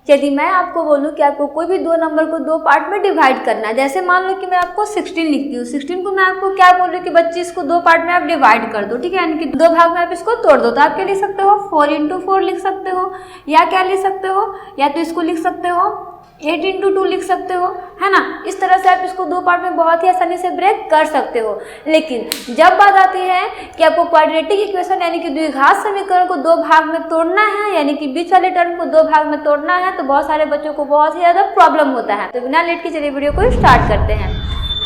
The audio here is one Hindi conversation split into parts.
यदि मैं आपको बोलूं कि आपको कोई भी दो नंबर को दो पार्ट में डिवाइड करना है, जैसे मान लो कि मैं आपको 16 लिखती हूँ, 16 को मैं आपको क्या बोल रही हूँ कि बच्चे इसको दो पार्ट में आप डिवाइड कर दो, ठीक है, यानी कि दो भाग में आप इसको तोड़ दो। तो आप क्या लिख सकते हो, 4 × 4 लिख सकते हो, या क्या लिख सकते हो, या तो इसको लिख सकते हो 8 × 2 लिख सकते हो, है ना। इस तरह से आप इसको दो पार्ट में बहुत ही आसानी से ब्रेक कर सकते हो। लेकिन जब बात आती है कि आपको क्वाड्रेटिक इक्वेशन यानी कि द्विघात समीकरण को दो भाग में तोड़ना है, यानी कि बीच वाले टर्म को दो भाग में तोड़ना है, तो बहुत सारे बच्चों को बहुत ही ज़्यादा प्रॉब्लम होता है। तो बिना लेट के चलिए वीडियो को स्टार्ट करते हैं।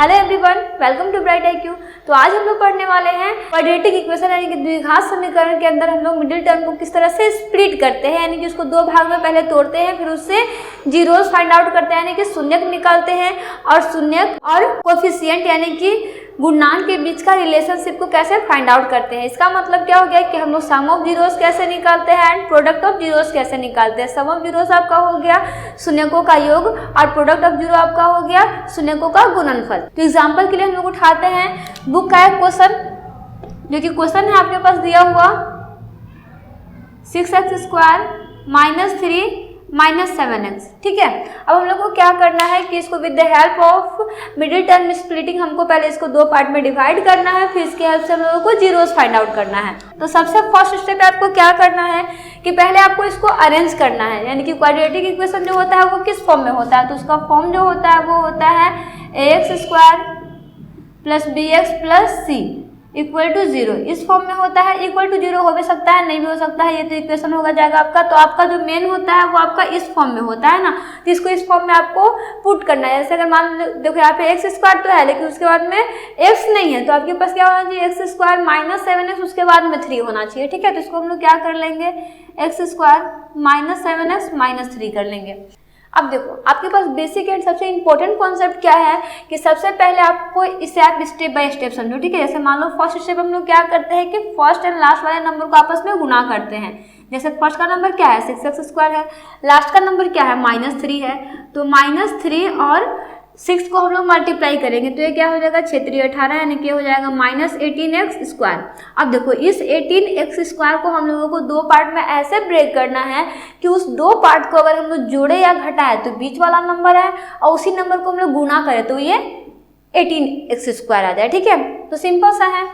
Hello everyone, welcome to bright IQ। तो आज हम लोग पढ़ने वाले हैं क्वाड्रेटिक इक्वेशन यानी कि द्विघात समीकरण के अंदर हम लोग मिडिल टर्म को किस तरह से स्प्लिट करते हैं, यानी कि उसको दो भाग में पहले तोड़ते हैं, फिर उससे जीरोस फाइंड आउट करते हैं, यानी कि शून्यक निकालते हैं, और शून्यक और कोफिशिएंट यानी कि गुणांक के बीच का रिलेशनशिप को कैसे फाइंड आउट करते हैं। इसका मतलब क्या हो गया कि हम लोग सम ऑफ जीरोस कैसे निकालते हैं एंड प्रोडक्ट ऑफ जीरोस कैसे निकालते हैं। सम ऑफ जीरोस आपका हो गया शून्यकों का योग और प्रोडक्ट ऑफ जीरो आपका हो गया शून्यकों का गुणनफल। तो एग्जांपल के लिए हम लोग उठाते हैं बुक का एक क्वेश्चन, जो कि क्वेश्चन है आपके पास दिया हुआ 6x² - 3 - 7x, ठीक है। अब हम लोग को क्या करना है कि इसको with the help of middle term splitting हमको पहले इसको दो पार्ट में डिवाइड करना है, फिर इसके हेल्प से हम लोगों को जीरोस फाइंड आउट करना है। तो सबसे फर्स्ट स्टेप आपको क्या करना है कि पहले आपको इसको अरेंज करना है, यानी कि क्वाड्रेटिक इक्वेशन जो होता है वो किस फॉर्म में होता है। तो उसका फॉर्म जो होता है वो होता है ax² + bx + c = 0। इस फॉर्म में होता है। इक्वल टू 0 हो भी सकता है, नहीं भी हो सकता है, ये तो इक्वेशन होगा जाएगा आपका। तो आपका जो मेन होता है वो आपका इस फॉर्म में होता है ना, तो इसको इस फॉर्म में आपको पुट करना है। जैसे अगर मान लो देखो यहाँ पे x² तो है, लेकिन उसके बाद में x नहीं है, तो आपके पास क्या होना चाहिए, x² - 7x, उसके बाद में 3 होना चाहिए, ठीक है। तो इसको हम लोग क्या कर लेंगे, x² - 7x - 3 कर लेंगे। अब देखो आपके पास बेसिक एंड सबसे इंपॉर्टेंट कॉन्सेप्ट क्या है कि सबसे पहले आपको इसे आप स्टेप बाय स्टेप समझो, ठीक है। जैसे मान लो फर्स्ट स्टेप हम लोग क्या करते हैं कि फर्स्ट एंड लास्ट वाले नंबर को आपस में गुणा करते हैं। जैसे फर्स्ट का नंबर क्या है 6x² है, लास्ट का नंबर क्या है -3 है, तो -3 और 6 को हम लोग मल्टीप्लाई करेंगे तो ये क्या हो जाएगा 6 × 3 = 18, यानी कि हो जाएगा -18x²। अब देखो इस 18x² को हम लोगों को दो पार्ट में ऐसे ब्रेक करना है कि उस दो पार्ट को अगर हम लोग जोड़े या घटाए तो बीच वाला नंबर है, और उसी नंबर को हम लोग गुणा करें तो ये 18x² आ जाए, ठीक है। तो सिंपल सा है।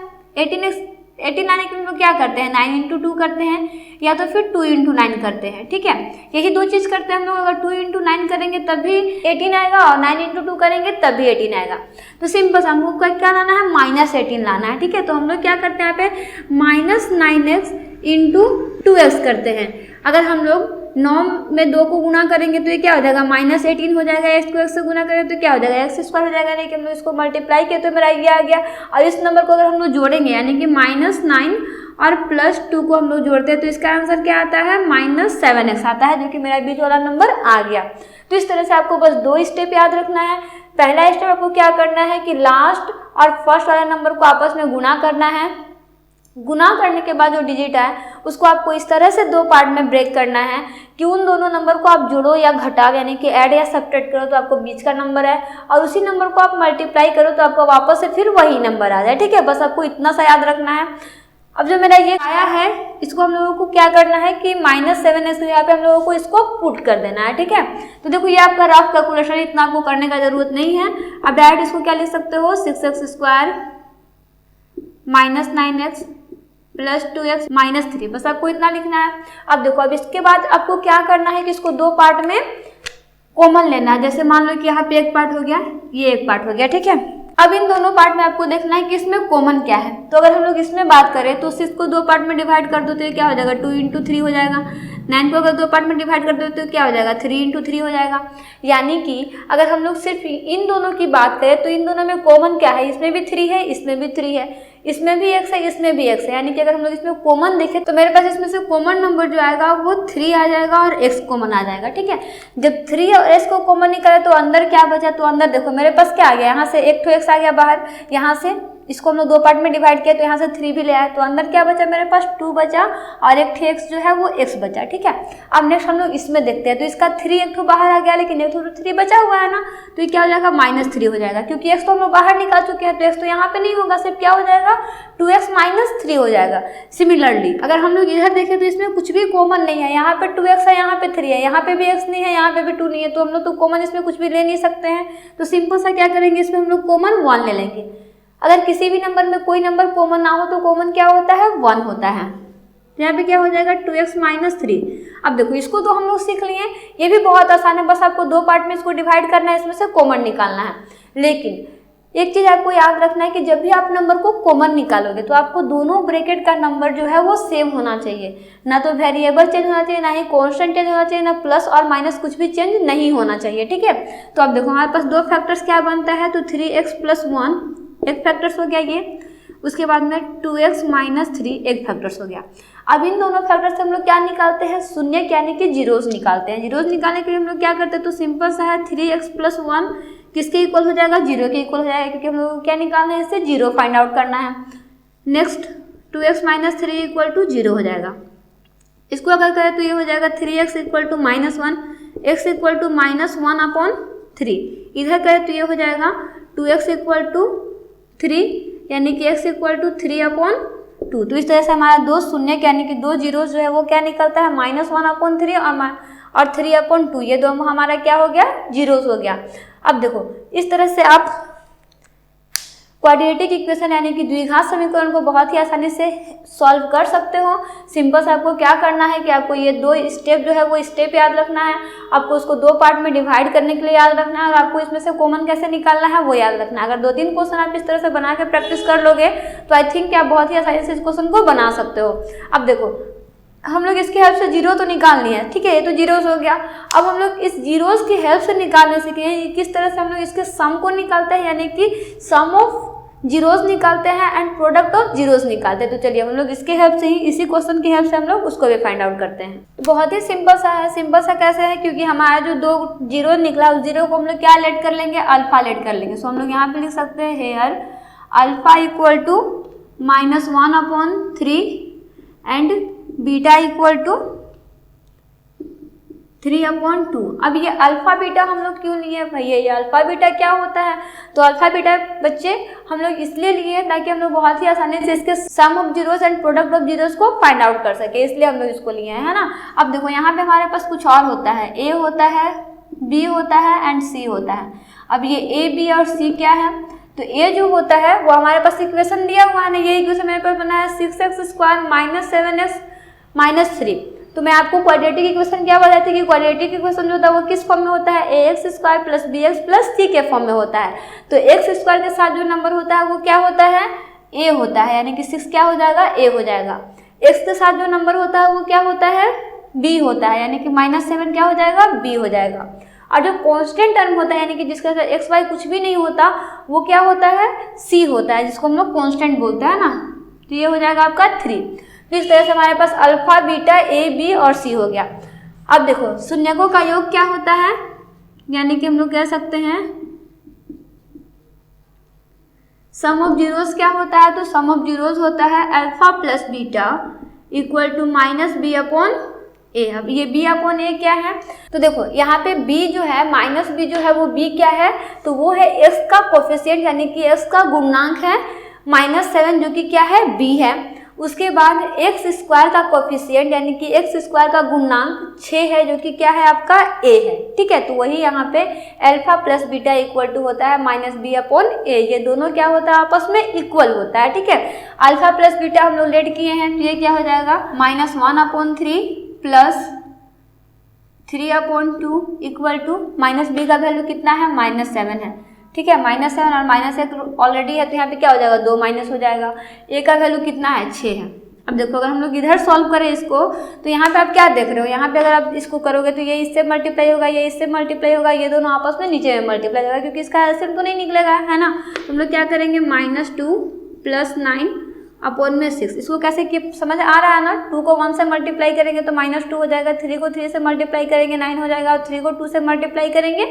18 आने के लिए हम लोग क्या करते हैं 9 × 2 करते हैं, या तो फिर 2 × 9 करते हैं, ठीक है। यही दो चीज़ करते हैं हम लोग। अगर 2 × 9 करेंगे तब भी 18 आएगा, और 9 × 2 करेंगे तब भी 18 आएगा। तो सिंपल सा हम लोग को क्या लाना है -18 लाना है, ठीक है। तो हम लोग क्या करते हैं यहाँ पे -9x × 2x करते हैं। अगर हम लोग 9 में 2 को गुणा करेंगे तो ये क्या हो जाएगा -18 हो जाएगा, x को x से गुना करें तो क्या हो जाएगा x² हो जाएगा, नहीं कि हम लोग इसको मल्टीप्लाई किया तो मेरा ये आ गया। और इस नंबर को अगर हम लोग जोड़ेंगे यानी कि -9 और +2 को हम लोग जोड़ते हैं तो इसका आंसर क्या आता है -7x आता है, जो कि मेरा बीच वाला नंबर आ गया। तो इस तरह से आपको बस दो स्टेप याद रखना है। पहला स्टेप आपको क्या करना है कि लास्ट और फर्स्ट वाले नंबर को आपस में गुणा करना है। गुना करने के बाद जो डिजिट है उसको आपको इस तरह से दो पार्ट में ब्रेक करना है कि उन दोनों नंबर को आप जोड़ो या घटाओ, यानी कि ऐड या सब्ट्रैक्ट करो तो आपको बीच का नंबर है, और उसी नंबर को आप मल्टीप्लाई करो तो आपको वापस से फिर वही नंबर आ जाए, ठीक है। बस आपको इतना सा याद रखना है। अब जो मेरा ये आया है इसको हम लोगों को क्या करना है कि -7x यहाँ पे हम लोगों को इसको पुट कर देना है, ठीक है। तो देखो ये आपका रफ कैलकुलेशन, इतना आपको करने का जरूरत नहीं है। अब डायरेक्ट इसको क्या लिख सकते हो 6x² - 9x + 2x - 3, बस आपको इतना लिखना है। अब देखो अब इसके बाद आपको क्या करना है कि इसको दो पार्ट में कॉमन लेना है। जैसे मान लो कि यहाँ पे एक पार्ट हो गया, ये एक पार्ट हो गया, ठीक है। अब इन दोनों पार्ट में आपको देखना है कि इसमें कॉमन क्या है। तो अगर हम लोग इसमें बात करें तो 6 को दो पार्ट में डिवाइड कर दो तो ये क्या हो जाएगा 2 × 3 हो जाएगा। 9 को अगर दो पार्ट में डिवाइड कर दो तो क्या हो जाएगा 3 × 3 हो जाएगा। यानी कि अगर हम लोग सिर्फ इन दोनों की बात करें तो इन दोनों में कॉमन क्या है, इसमें भी 3 है, इसमें भी 3 है, इसमें भी x है, इसमें भी x है। यानी कि अगर हम लोग इसमें कॉमन देखें तो मेरे पास इसमें से कॉमन नंबर जो आएगा वो 3 आ जाएगा और x कॉमन आ जाएगा, ठीक है। जब 3 और x को कॉमन निकाले तो अंदर क्या बचा, तो अंदर देखो मेरे पास क्या आ गया, यहाँ से एक ठो x आ गया बाहर, यहाँ से इसको हम लोग दो पार्ट में डिवाइड किया तो यहाँ से 3 भी ले आए, तो अंदर क्या बचा मेरे पास 2 बचा और एक x जो है वो x बचा। ठीक है, अब नेक्स्ट हम लोग इसमें देखते हैं, तो इसका 3 एक तो बाहर आ गया लेकिन एक तो 3 बचा हुआ है ना, तो ये क्या हो जाएगा -3 हो जाएगा, क्योंकि x तो हम लोग बाहर निकाल चुके हैं तो x तो यहाँ पे नहीं होगा, सिर्फ क्या हो जाएगा 2x - 3 हो जाएगा। सिमिलरली अगर हम लोग इधर देखें तो इसमें कुछ भी कॉमन नहीं है, यहाँ पे 2x है, यहाँ पे 3 है, यहाँ पे भी x नहीं है, यहाँ पे भी 2 नहीं है, तो हम लोग तो कॉमन इसमें कुछ भी ले नहीं सकते हैं, तो सिंपल सा क्या करेंगे इसमें हम लोग कॉमन 1 ले लेंगे। अगर किसी भी नंबर में कोई नंबर कॉमन ना हो तो कॉमन क्या होता है 1 होता है, तो यहाँ पे क्या हो जाएगा 2x - 3। अब देखो इसको तो हम लोग सीख लिए, ये भी बहुत आसान है, बस आपको दो पार्ट में इसको डिवाइड करना है, इसमें से कॉमन निकालना है। लेकिन एक चीज आपको याद रखना है कि जब भी आप नंबर को कॉमन निकालोगे तो आपको दोनों ब्रैकेट का नंबर जो है वो सेम होना चाहिए, ना तो वेरिएबल चेंज होना चाहिए, ना ही कांस्टेंट चेंज होना चाहिए, ना प्लस और माइनस कुछ भी चेंज नहीं होना चाहिए। ठीक है, तो अब देखो हमारे पास दो फैक्टर्स क्या बनता है, तो 3x + 1 एक फैक्टर्स हो गया ये, उसके बाद में 2x - 3 एक फैक्टर्स हो गया। अब इन दोनों फैक्टर से हम लोग क्या निकालते हैं, शून्य यानी कि जीरोस निकालते हैं। जीरोस निकालने के लिए हम लोग क्या करते हैं, तो सिंपल सा है 3x + 1 किसके इक्वल हो जाएगा, 0 के इक्वल हो जाएगा, क्योंकि हम लोग को क्या निकालना है, इससे 0 फाइंड आउट करना है। नेक्स्ट 2x - 3 = 0 हो जाएगा। इसको अगर करें तो ये हो जाएगा 3x = -1, x = -1/3। इधर करें तो ये हो जाएगा 2x = 3 यानी कि x = 3/2। तो इस तरह से हमारा दो शून्य यानी कि दो जीरो जो है वो क्या निकलता है -1/3 और 3/2, ये दो हमारा क्या हो गया जीरोस हो गया। अब देखो इस तरह से आप क्वाड्रेटिक इक्वेशन यानी कि द्विघात समीकरण को बहुत ही आसानी से सॉल्व कर सकते हो। सिंपल से आपको क्या करना है कि आपको ये दो स्टेप जो है वो स्टेप याद रखना है, आपको उसको दो पार्ट में डिवाइड करने के लिए याद रखना है, और आपको इसमें से कॉमन कैसे निकालना है वो याद रखना है। अगर 2-3 क्वेश्चन आप इस तरह से बना के प्रैक्टिस कर लोगे तो आई थिंक कि आप बहुत ही आसानी से इस क्वेश्चन को बना सकते हो। अब देखो हम लोग इसकी हेल्प से जीरो तो निकालनी है, ठीक है, ये तो जीरोस हो गया। अब हम लोग इस जीरोस की हेल्प से निकालने सीखे किस तरह से हम लोग इसके सम को निकालते हैं, यानी कि सम ऑफ जीरोस निकालते हैं एंड प्रोडक्ट ऑफ जीरोस निकालते हैं। तो चलिए हम लोग इसके हेल्प से ही, इसी क्वेश्चन की हेल्प से हम लोग उसको भी फाइंड आउट करते हैं। तो बहुत ही सिंपल सा है। सिंपल सा कैसे है, क्योंकि हमारा जो दो जीरो निकला उस जीरो को हम लोग क्या लेट कर लेंगे, अल्फा लेट कर लेंगे। सो हम लोग यहाँ पे लिख सकते हैं हेयर अल्फा = -1/3 एंड बीटा = 3/2। अब ये अल्फा बीटा हम लोग क्यों लिए भैया, ये अल्फा बीटा क्या होता है, तो अल्फा बीटा बच्चे हम लोग इसलिए लिए ताकि हम लोग बहुत ही आसानी से इसके sum of zeros and product of zeros को फाइंड आउट कर सके, इसलिए हम लोग इसको लिए हैं, है ना। अब देखो यहाँ पे हमारे पास कुछ और होता है, ए होता है, बी होता है एंड सी होता है। अब ये ए, बी और सी क्या है, तो ए जो होता है वो हमारे पास इक्वेशन दिया हुआ है ना, ये इक्वेशन मेरे पास बना है 6x² - 7x - 3। तो मैं आपको क्वाड्रेटिक इक्वेशन क्या बताती थी कि क्वाड्रेटिक इक्वेशन जो होता है वो किस फॉर्म में होता है, ax² + bx + c के फॉर्म में होता है। तो x² के साथ जो नंबर होता है वो क्या होता है, a होता है, यानी कि 6 क्या हो जाएगा, a हो जाएगा। x के साथ जो नंबर होता है वो क्या होता है, b होता है, यानी कि -7 क्या हो जाएगा, b हो जाएगा। और जो कांस्टेंट टर्म होता है यानी कि जिसका x y कुछ भी नहीं होता वो क्या होता है, c होता है, जिसको हम लोग कांस्टेंट बोलते हैं ना। तो ये हो जाएगा आपका 3। तो इस तरह से हमारे पास अल्फा बीटा ए बी और सी हो गया। अब देखो शून्यकों का योग क्या होता है, यानी कि हम लोग कह सकते हैं सम ऑफ जीरोस क्या होता है, तो सम ऑफ जीरोस होता है अल्फा + बीटा = -b/a। अब ये b/a क्या है, तो देखो यहाँ पे b जो है -b जो है वो b क्या है, तो वो है x का कोफिशिएंट यानी कि x का गुणनांक है -7 जो कि क्या है b है। उसके बाद x² का कोफिशिएंट यानी कि x² का गुणनांक 6 है जो कि क्या है आपका a है, ठीक है। तो वही यहाँ पे अल्फा + बीटा = होता है -b/a। ये दोनों क्या होता है आपस में इक्वल होता है, ठीक है। अल्फा + बीटा हम लोग लेट किए हैं तो ये क्या हो जाएगा -1/3 + 3/2 = -b का वैल्यू कितना है, -7 है, ठीक है। -7 और -1 ऑलरेडी है तो यहाँ पे क्या हो जाएगा, 2 माइनस हो जाएगा। a का वैल्यू कितना है, 6 है। अब देखो अगर हम लोग इधर सॉल्व करें इसको तो यहाँ पे आप क्या देख रहे हो, यहाँ पे अगर आप इसको करोगे तो ये इससे मल्टीप्लाई होगा, ये इससे मल्टीप्लाई होगा, ये दोनों आपस में नीचे में मल्टीप्लाई होगा क्योंकि इसका एलसीएम तो नहीं निकलेगा, है ना। तो हम लोग क्या करेंगे -2 + 9/6। इसको कैसे कि समझ आ रहा है ना, 2 को 1 से मल्टीप्लाई करेंगे तो -2 हो जाएगा, 3 को 3 से मल्टीप्लाई करेंगे 9 हो जाएगा, और 3 को 2 से मल्टीप्लाई करेंगे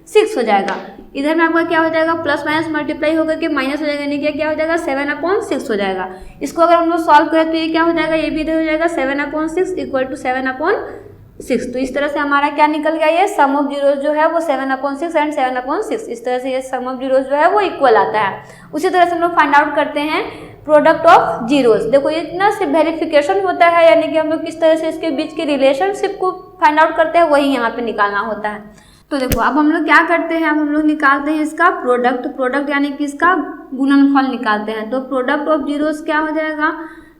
6 हो जाएगा। इधर में आपका क्या हो जाएगा, प्लस माइनस मल्टीप्लाई होकर के माइनस हो जाएगा, यानी कि क्या हो जाएगा 7/6 हो जाएगा। इसको अगर हम लोग सॉल्व करें तो ये क्या हो जाएगा, ये भी इधर हो जाएगा 7/6 इक्वल टू 7/6। तो इस तरह से हमारा क्या निकल गया, ये सम ऑफ जीरोज जो है वो 7/6 एंड 7/6, इस तरह से ये सम ऑफ जीरोज जो है वो इक्वल आता है। उसी तरह से हम लोग फाइंड आउट करते हैं प्रोडक्ट ऑफ जीरोज। देखो ये इतना से वेरिफिकेशन होता है, यानी कि हम लोग किस तरह से इसके बीच के रिलेशनशिप को फाइंड आउट करते हैं, वही यहाँ पे निकालना होता है। तो देखो अब हम लोग क्या करते हैं, अब हम लोग निकालते हैं इसका प्रोडक्ट यानी कि इसका गुणनफल निकालते हैं। तो प्रोडक्ट ऑफ जीरोज क्या हो जाएगा,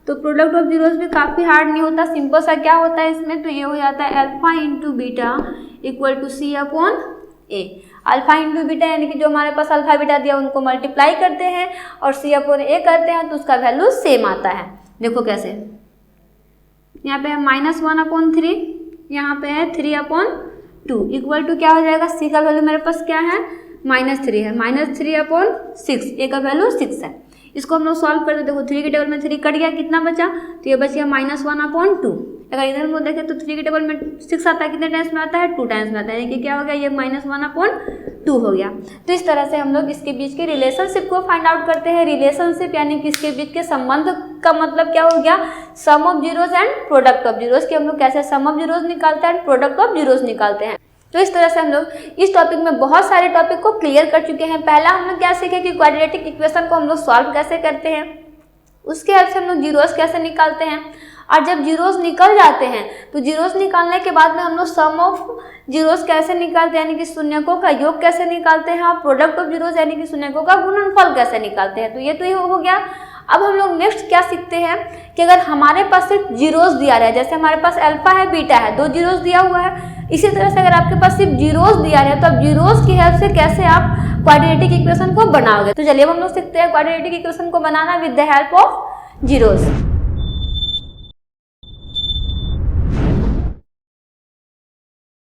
तो प्रोडक्ट ऑफ जीरोज भी काफ़ी हार्ड नहीं होता, सिंपल सा क्या होता है इसमें, तो ये हो जाता है alpha into beta equal to C upon A. Alpha into beta यानी कि जो हमारे पास अल्फा बीटा दिया उनको मल्टीप्लाई करते हैं और सी अपॉन ए करते हैं तो उसका वैल्यू सेम आता है। देखो कैसे, यहाँ पे है -1/3, यहाँ पे है 3/2 इक्वल टू क्या हो जाएगा, सी का वैल्यू मेरे पास क्या है -3 है, -3/6, ए का वैल्यू 6 है। इसको हम लोग सॉल्व करते हैं, देखो 3 के टेबल में 3 कट गया, कितना बचा, तो ये बच गया -1/2। अगर इधर हम लोग देखें तो 3 के टेबल में 6 आता है, कितने टाइम्स में आता है, 2 टाइम्स में आता है, यानी कि क्या हो गया, ये -1/2 हो गया। तो इस तरह से हम लोग इसके बीच के रिलेशनशिप को फाइंड आउट करते हैं। रिलेशनशिप यानी कि इसके बीच के संबंध का मतलब क्या हो गया, sum of zeros and product of zeros, कि हम लोग कैसे सम ऑफ जीरोज निकालते हैं एंड प्रोडक्ट ऑफ जीरोज निकालते हैं। तो इस तरह से हम लोग इस टॉपिक में बहुत सारे टॉपिक को क्लियर कर चुके हैं। पहला हम लोग क्या सीखे कि क्वाड्रेटिक इक्वेशन को हम लोग सॉल्व कैसे करते हैं, उसके हेल्प से हम लोग जीरोज कैसे निकालते हैं, और जब जीरोज निकल जाते हैं तो जीरोज निकालने के बाद में हम लोग सम ऑफ जीरोज कैसे निकालते हैं, यानी कि शून्यकों का योग कैसे निकालते हैं, और प्रोडक्ट ऑफ जीरोज यानी कि शून्यकों का गुणनफल कैसे निकालते हैं। तो ये तो ये हो गया। अब हम लोग नेक्स्ट क्या सीखते हैं कि अगर हमारे पास सिर्फ जीरोज दिया रहा है, जैसे हमारे पास अल्फा है बीटा है, 2 जीरोज दिया हुआ है, इसी तरह से अगर आपके पास सिर्फ जीरोज दिया रहा है तो अब जीरोज की हेल्प से कैसे आप क्वाड्रेटिक इक्वेशन को बनाओगे। तो चलिए अब हम लोग सीखते हैं क्वाड्रेटिक इक्वेशन को बनाना with the help of zeros.